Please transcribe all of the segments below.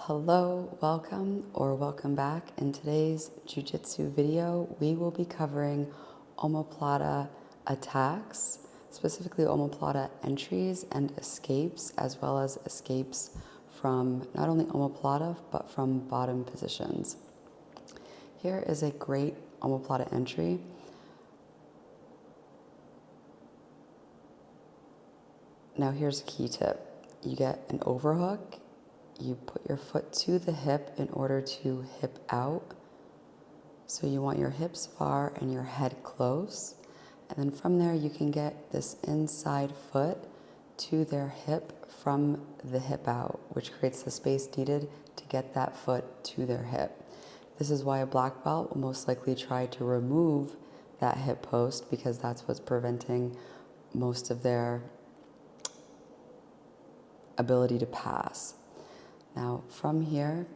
Hello, welcome or welcome back. In today's jiu-jitsu video, we will be covering omoplata attacks, specifically omoplata entries and escapes, as well as escapes from not only omoplata, but from bottom positions. Here is a great omoplata entry. Now here's a key tip. You get an overhook. You put your foot to the hip in order to hip out. So you want your hips far and your head close. And then from there, you can get this inside foot to their hip from the hip out, which creates the space needed to get that foot to their hip. This is why a black belt will most likely try to remove that hip post, because that's what's preventing most of their ability to pass. Now, from here,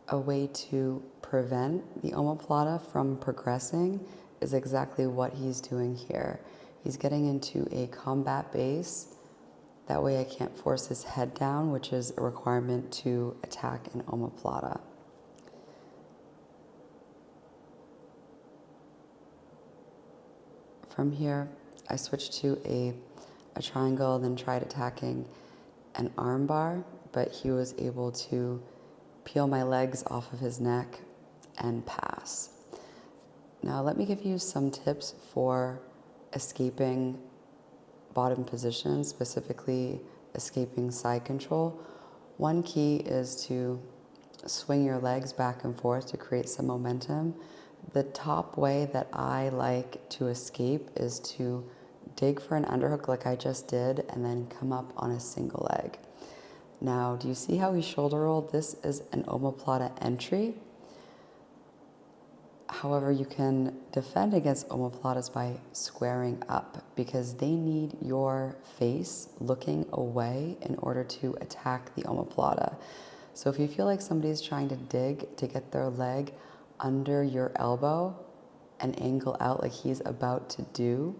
a way to prevent the omoplata from progressing is exactly what he's doing here. He's getting into a combat base. That way I can't force his head down, which is a requirement to attack an omoplata. From here, I switch to a triangle, then tried attacking an armbar, but he was able to peel my legs off of his neck and pass. Now let me give you some tips for escaping bottom positions, specifically escaping side control. One key is to swing your legs back and forth to create some momentum. The top way that I like to escape is to dig for an underhook like I just did, and then come up on a single leg. Now, do you see how he shoulder rolled? This is an omoplata entry. However, you can defend against omoplatas by squaring up, because they need your face looking away in order to attack the omoplata. So if you feel like somebody's trying to dig to get their leg under your elbow and angle out like he's about to do,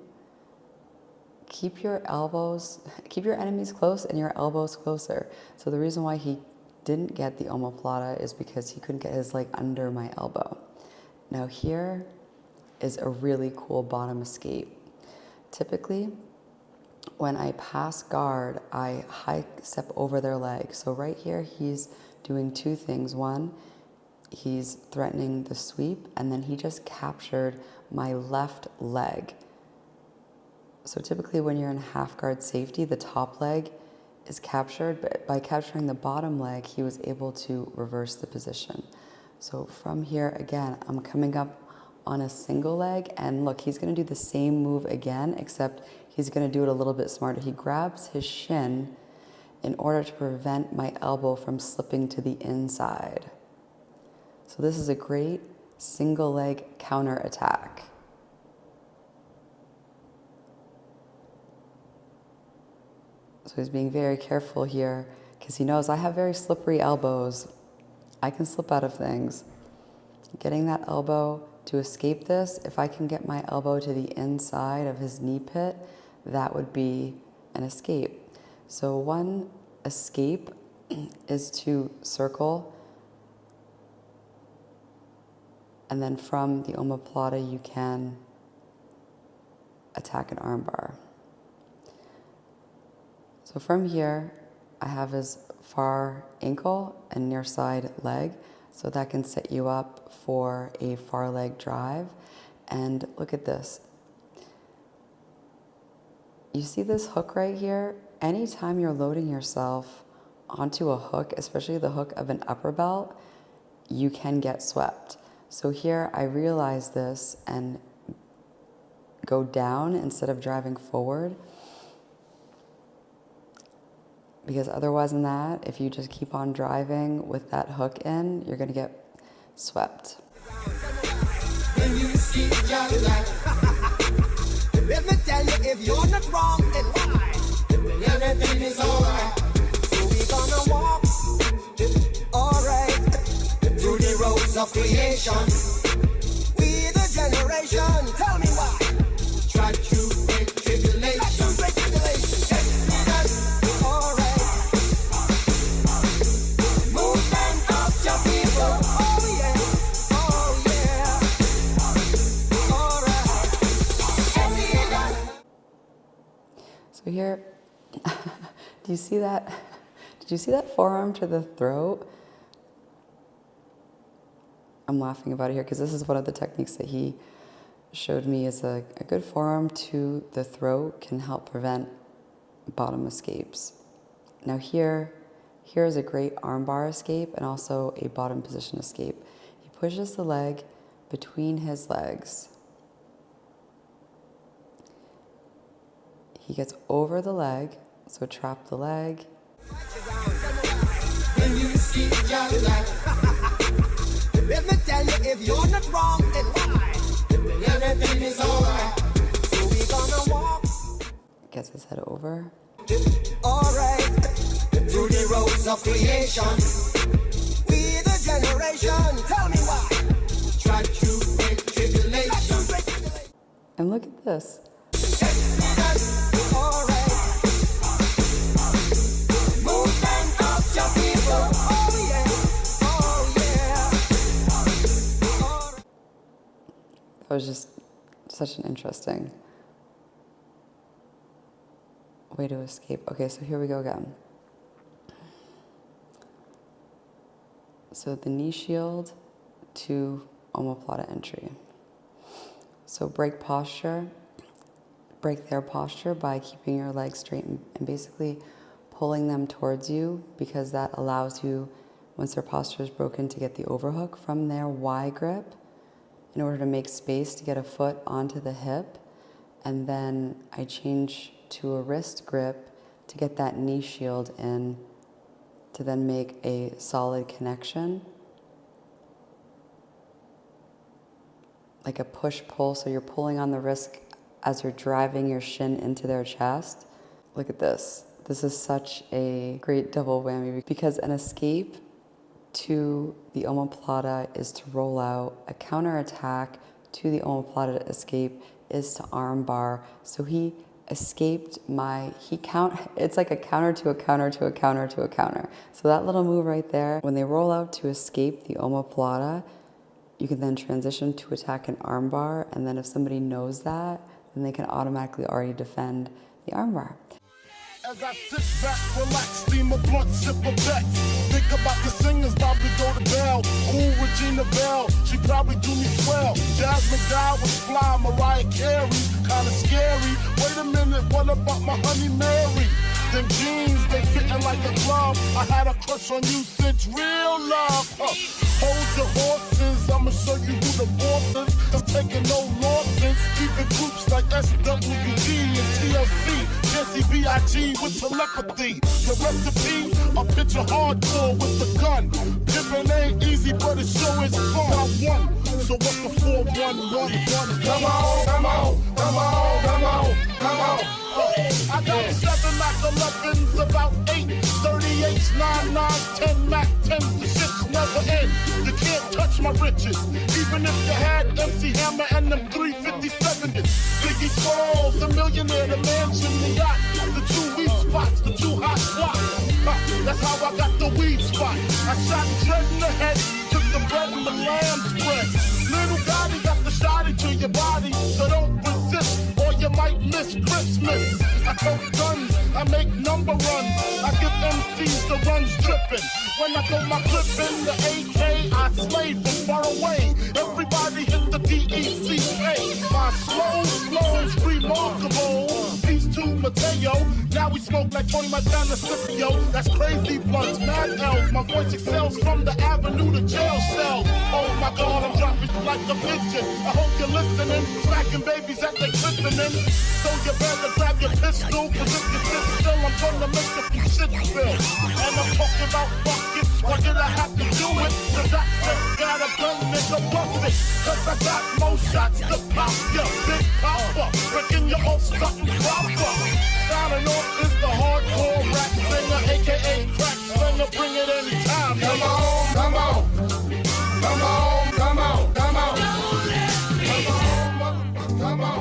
keep your enemies close and your elbows closer. So the reason why he didn't get the omoplata is because he couldn't get his leg under my elbow. Now here is a really cool bottom escape. Typically, when I pass guard, I high step over their leg. So right here, he's doing two things. One, he's threatening the sweep, and then he just captured my left leg. So typically when you're in half guard safety, the top leg is captured, but by capturing the bottom leg, he was able to reverse the position. So from here, again, I'm coming up on a single leg, and look, he's gonna do the same move again, except he's gonna do it a little bit smarter. He grabs his shin in order to prevent my elbow from slipping to the inside. So this is a great single leg counter attack. So he's being very careful here, because he knows I have very slippery elbows. I can slip out of things. Getting that elbow to escape this, if I can get my elbow to the inside of his knee pit, that would be an escape. So one escape is to circle, and then from the omoplata you can attack an armbar. So from here, I have his far ankle and near side leg, so that can set you up for a far leg drive. And look at this. You see this hook right here? Anytime you're loading yourself onto a hook, especially the hook of an upper belt, you can get swept. So here I realize this and go down instead of driving forward. Because otherwise than that, if you just keep on driving with that hook in, you're gonna get swept. When you see your life, let me tell you, if you're not wrong, then why? Everything is alright. So we gonna walk, alright, through the roads of creation. We the generation, tell me why. Try to break tribulation. Do you see that? Did you see that forearm to the throat? I'm laughing about it here because this is one of the techniques that he showed me is a good forearm to the throat can help prevent bottom escapes. Now here is a great armbar escape and also a bottom position escape. He pushes the leg between his legs. He gets over the leg, so trap the leg. When you see just like, let me tell you, if you're not wrong, then why? Everything is alright. So we gonna walk. Gets his head over. Alright. Through the roads of creation. We the generation. Tell me why. Try to break tribulation. And look at this. Alright. Movement of your people. Oh yeah. Oh yeah. Alright. That was just such an interesting way to escape. Okay, so here we go again. So the knee shield to omoplata entry. So break their posture by keeping your legs straight and basically pulling them towards you, because that allows you, once their posture is broken, to get the overhook from their Y grip in order to make space to get a foot onto the hip. And then I change to a wrist grip to get that knee shield in, to then make a solid connection. Like a push-pull, so you're pulling on the wrist as you're driving your shin into their chest. Look at this. This is such a great double whammy, because an escape to the omoplata is to roll out. A counterattack to the omoplata escape is to armbar. So he escaped it's like a counter to a counter to a counter to a counter. So that little move right there, when they roll out to escape the omoplata, you can then transition to attack an armbar, and then if somebody knows that, then they can automatically already defend the armbar. As I sit back, relax, steam a blunt, sip a Beck. Think about the singers, probably go to Bell. Ooh, Regina Bell, she probably do me swell. Jasmine Guy was fly, Mariah Carey, kinda scary. Wait a minute, what about my honey Mary? Them jeans, they fitting like a glove. I had a crush on you since real love. Hold your horses, I'ma show you who the boss is. I'm taking no losses. Even groups like SWG and TLC, Jesse B.I.G. with telepathy. The recipe, a picture hardcore with the gun. Pimpin' ain't easy, but it sure is fun. I won, so what's the 4-1-1-1? Come on, come on, come on, come on, come on. I got 7 Mac 11s, about 8, 38s, 9, 9s, 10 Mac 10s, the shit's never end. You can't touch my riches, even if you had MC Hammer and them 357s. Biggie Smalls, the millionaire, the mansion, the yacht, the 2 weed spots, the 2 hot slots. That's how I got the weed spot. I shot Dread in the head, took the bread and the lamb spread. Little Gotti got the shotty to your body, so don't resist or you might miss Christmas. I tote guns, I make number runs, I give MCs the runs dripping. When I go my clip in the AK, I slay from far away. Everybody hit the DECA. My slow's remarkable. Peace to Mateo. Now we smoke like Tony Montana Scipio. That's crazy blunts, mad L's. My voice excels from the avenue to jail cell. Oh my God, I'm dropping like a pigeon. I hope you're listening. Smacking babies at they christening. So you better grab your pistol, cause if you sit still, I'm gonna make a few shit spill. And I'm talking about buckets. Why did I have to do it? Cause I just got a gun, nigga, bust it. Cause I got more shots to pop ya. Big popper, breaking your own something proper. Sounding off is the hardcore rap singer, aka crack slinger. Bring it anytime. Come on, come on. Come on, come on, come on. Come on,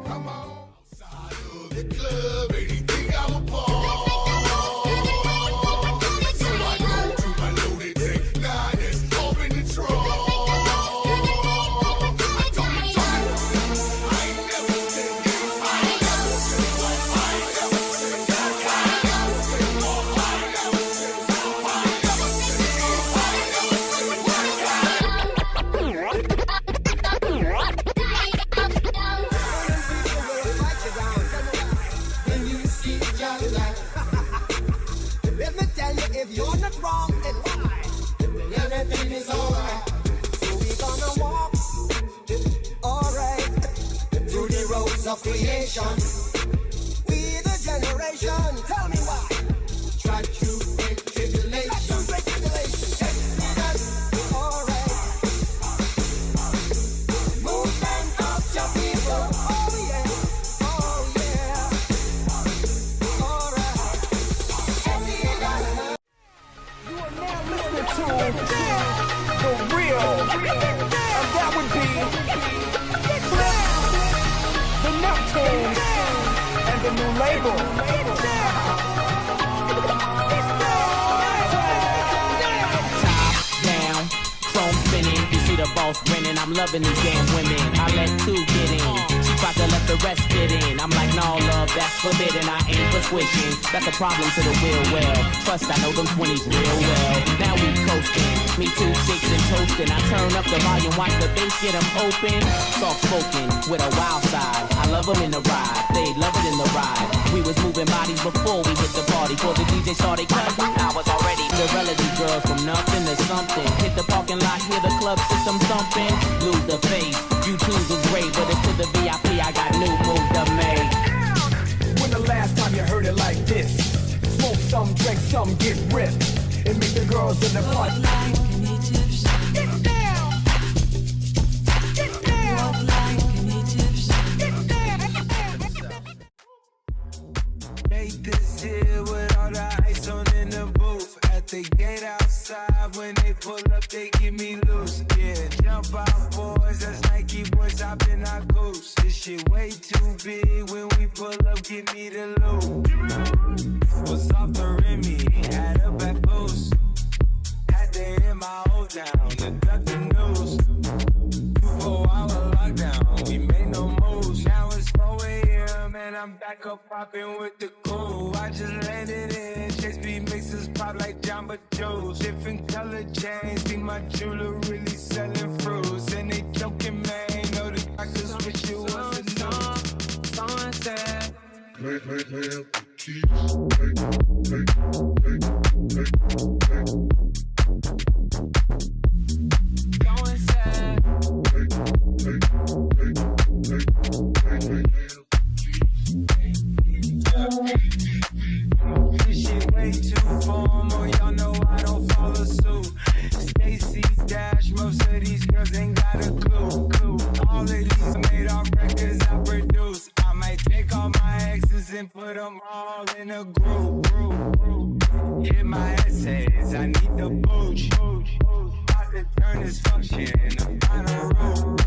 come on. Outside of the club, anything I would ball. So I go to my loaded tank, now that's open the trunk. I told you twice, I ain't never said yes. I ain't never said yes. I ain't never said yes. if you're not wrong, then why? Well, everything is alright. So we gonna walk, alright, through the roads of creation. We the generation, tell me why. Try to break tribulation. Alright. Movement of your people. Oh yeah. Oh yeah. Alright. You are now listening to the real, and that would be Clip, the Neptunes, and the new label. Top down, chrome spinning. You see the boss grinning. I'm loving these damn women. I let two get in. She tried to let the rest fit in. I'm like, no love, that's forbidden. I ain't for switching. That's a problem to the real well. Trust, I know them 20s real well. Now we coasting. Me two chicks and toasting. I turn up the volume, watch the bass get them open. Soft spoken with a wild side. I love them in the ride. They love it in the ride. We was moving bodies before we hit the party. Before the DJ started cutting, I was already the relative girls from nothing to something. Hit the parking lot, hear the club system thumping. Lose the face. You choose was great, but it's to the VIP. I got new moves to make. When the last time you heard it like this? Smoke some, drink some, get ripped, and make the girls in the party. Get down. Get down. Make this here with all the ice on in the booth. At the gate outside, when they pull up, they give me loose. Yeah, jump out, boys. That's Nike boys hopping our goose. This shit way too big. When we pull up, give me the loot. Was off the Remy, had a back boost. Had to hit my old town, the duck the news. 24-hour lockdown, we made no moves. Now it's 4 a.m. and I'm back up popping with the crew. I just landed in Chase B mixes pop like Jamba Joe's. Different color chains, see my jeweler really selling fruits. And they joking, man, know the doctors wish you was a news. Someone said, someone said, this shit way too formal, y'all know I don't follow suit. Stacy Dash, most of these girls ain't got a clue. All of these made off records I produce. I might take all my exes and put them all in a group. Hit my essays, I need the booch. About to turn this function on a room.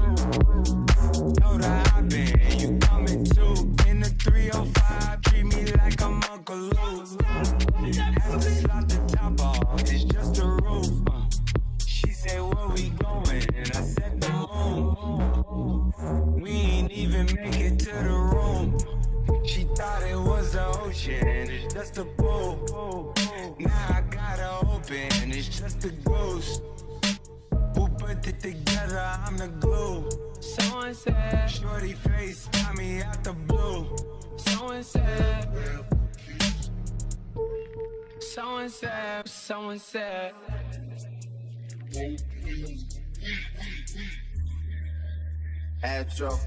Told her I been, you coming too. In the 305, treat me like I'm Uncle Lou. Had to slot the top off, it's just a roof. She said, where we going? And I said, the moon. We ain't even make it to the room. She thought it was the ocean, it's just a pool. Now I gotta open, it's just a ghost. Who put it together? I'm the glue. Someone said, shorty face got me out the blue. Someone said, someone said, someone said. Astro.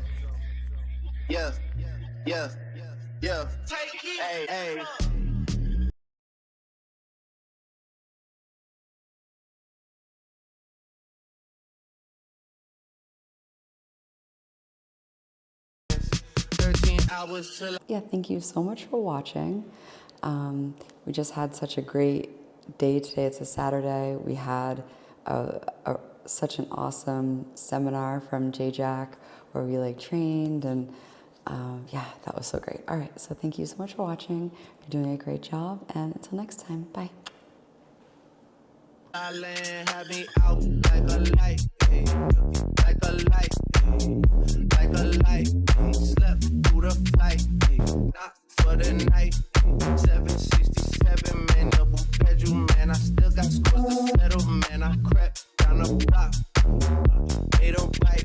Yeah. Hey. Yeah, thank you so much for watching. We just had such a great day today. It's a Saturday. We had such an awesome seminar from J-Jack where we trained, and yeah, that was so great. All right, so thank you so much for watching. You're doing a great job, and until next time, bye. Island had me out like a light, like a light, like a light. Slept through the flight, not for the night. 767, man, double bedroom, man. I still got scores to settle, man. I crept down the block, made a right.